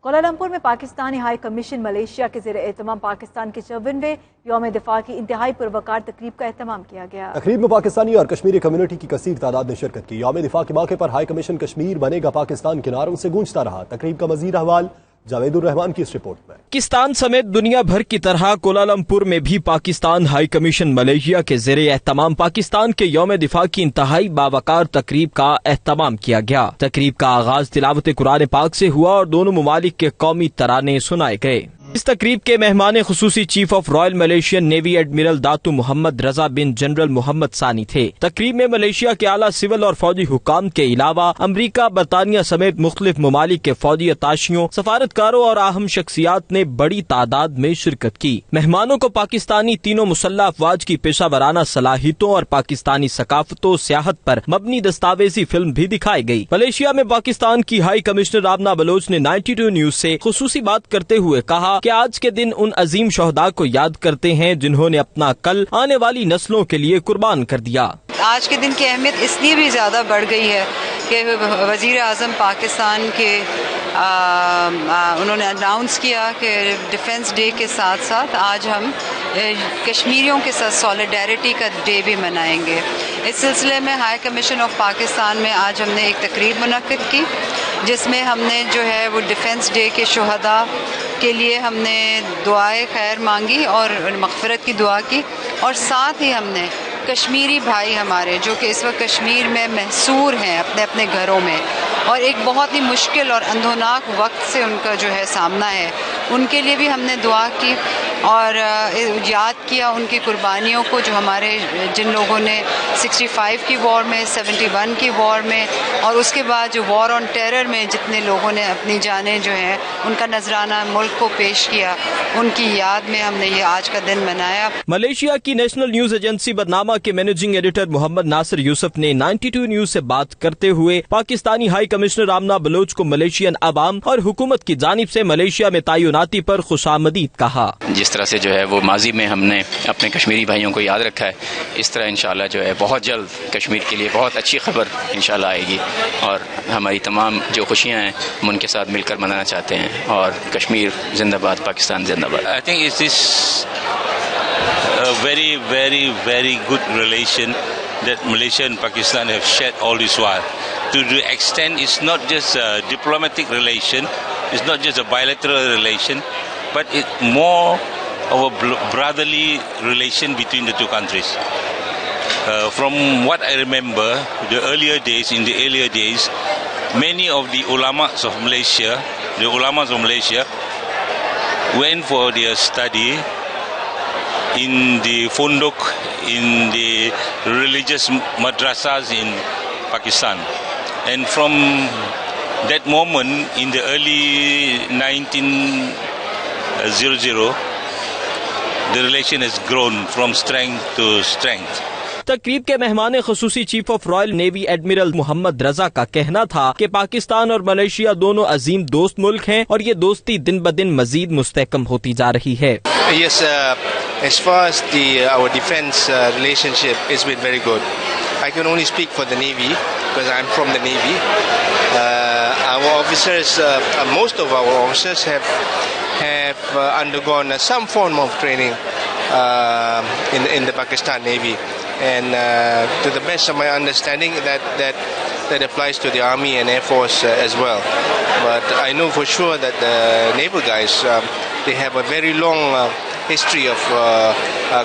Kuala Lumpur میں Pakistani high commission Malaysia کے زیر اہتمام پاکستان کے 54ویں یوم دفاع کی انتہائی پروقار تقریب کا اہتمام کیا گیا۔ تقریب میں پاکستانی اور کشمیری کمیونٹی کی کثیر تعداد نے شرکت کی۔ یوم دفاع کے موقع پر ہائی کمیشن کشمیر بنے گا پاکستان کے نعروں سے گونجتا رہا۔ تقریب کا مزید احوال جاوید الرحمان کی اس رپورٹ میں۔ پاکستان سمیت دنیا بھر کی طرح کوالالمپور میں بھی پاکستان ہائی کمیشن ملیشیا کے زیر اہتمام پاکستان کے یوم دفاع کی انتہائی باوقار تقریب کا اہتمام کیا گیا۔ تقریب کا آغاز تلاوت قرآن پاک سے ہوا اور دونوں ممالک کے قومی ترانے سنائے گئے۔ اس تقریب کے مہمان خصوصی chief of Royal Malaysian Navy admiral Dato Muhammad Reza bin general Muhammad Sani تھے۔ تقریب میں ملیشیا کے اعلیٰ سول اور فوجی حکام کے علاوہ امریکہ، برطانیہ سمیت مختلف ممالک کے فوجی اتاشیوں، سفارتکاروں اور اہم شخصیات نے بڑی تعداد میں شرکت کی۔ مہمانوں کو پاکستانی تینوں مسلح افواج کی پیشہ ورانہ صلاحیتوں اور پاکستانی ثقافت و سیاحت پر مبنی دستاویزی فلم بھی دکھائی گئی۔ ملیشیا میں پاکستان کی ہائی کمشنر آمنہ بلوچ نے 92 نیوز سے خصوصی بات کرتے ہوئے کہا کہ آج کے دن ان عظیم شہداء کو یاد کرتے ہیں جنہوں نے اپنا کل آنے والی نسلوں کے لیے قربان کر دیا۔ آج کے دن کی اہمیت اس لیے بھی زیادہ بڑھ گئی ہے کہ وزیر اعظم پاکستان کے انہوں نے اناؤنس کیا کہ ڈیفنس ڈے کے ساتھ ساتھ آج ہم کشمیریوں کے ساتھ سولیڈیرٹی کا ڈے بھی منائیں گے۔ اس سلسلے میں ہائی کمیشن آف پاکستان میں آج ہم نے ایک تقریب منعقد کی جس میں ہم نے جو ہے وہ ڈیفنس ڈے کے شہداء کے لیے ہم نے دعائے خیر مانگی اور مغفرت کی دعا کی، اور ساتھ ہی ہم نے کشمیری بھائی ہمارے جو کہ اس وقت کشمیر میں محصور ہیں اپنے اپنے گھروں میں اور ایک بہت ہی مشکل اور اندھوناک وقت سے ان کا جو ہے سامنا ہے، ان کے لیے بھی ہم نے دعا کی اور یاد کیا ان کی قربانیوں کو، جو ہمارے جن لوگوں نے 65 کی وار میں، 71 کی وار میں اور اس کے بعد جو وار آن ٹیرر میں جتنے لوگوں نے اپنی جانیں جو ہیں ان کا نذرانہ ملک کو پیش کیا، ان کی یاد میں ہم نے یہ آج کا دن منایا۔ ملیشیا کی نیشنل نیوز ایجنسی برنامہ کے مینیجنگ ایڈیٹر محمد ناصر یوسف نے 92 نیوز سے بات کرتے ہوئے پاکستانی ہائی کمشنر آمنہ بلوچ کو ملیشین عوام اور حکومت کی جانب سے ملیشیا میں تعیناتی پر خوش آمدید کہا۔ جس طرح سے جو ہے وہ ماضی میں ہم نے اپنے کشمیری بھائیوں کو یاد رکھا ہے، اس طرح انشاءاللہ جو ہے بہت جلد کشمیر کے لیے بہت اچھی خبر انشاءاللہ آئے گی اور ہماری تمام جو خوشیاں ہیں ہم ان کے ساتھ مل کر منانا چاہتے ہیں، اور کشمیر زندہ باد، پاکستان زندہ باد۔ I think it is a very, very, very good relation that Malaysia and Pakistan have shared all this while. To the extent it's not just a diplomatic relation, it's not just a bilateral relation, but it's more of a brotherly relation between the two countries. From what I remember, in the earlier days, many of the ulamas of Malaysia went for their study in the funduk, in the religious madrasas in Pakistan. And from that moment, in the early 1900, the relation has grown from strength to strength. تقریب کے مہمان خصوصی chief of Royal Navy admiral Muhammad Reza کا کہنا تھا کہ پاکستان اور Malaysia دونوں عظیم دوست ملک ہیں اور یہ دوستی دن بدن مزید مستحکم ہوتی جا رہی ہے۔ Yes, as far as our defense relationship, it's been very good. I can only speak for the Navy because I'm from the Navy. Our officers, most of our officers have undergone some form of training in the Pakistan Navy, and to the best of my understanding that applies to the Army and Air Force as well. But I know for sure that the naval guys, they have a very long history of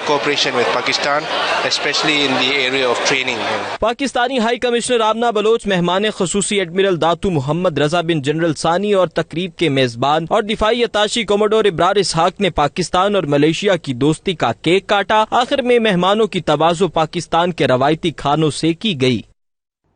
cooperation with Pakistan, especially in the area of training. Pakistani high commissioner Amna Baloch, مہمان خصوصی admiral Dato Muhammad Reza bin general ثانی اور تقریب کے میزبان اور دفاعی اتاشی کوموڈور ابرار اسحاق نے پاکستان اور ملیشیا کی دوستی کا کیک کاٹا۔ آخر میں مہمانوں کی تواضع پاکستان کے روایتی کھانوں سے کی گئی۔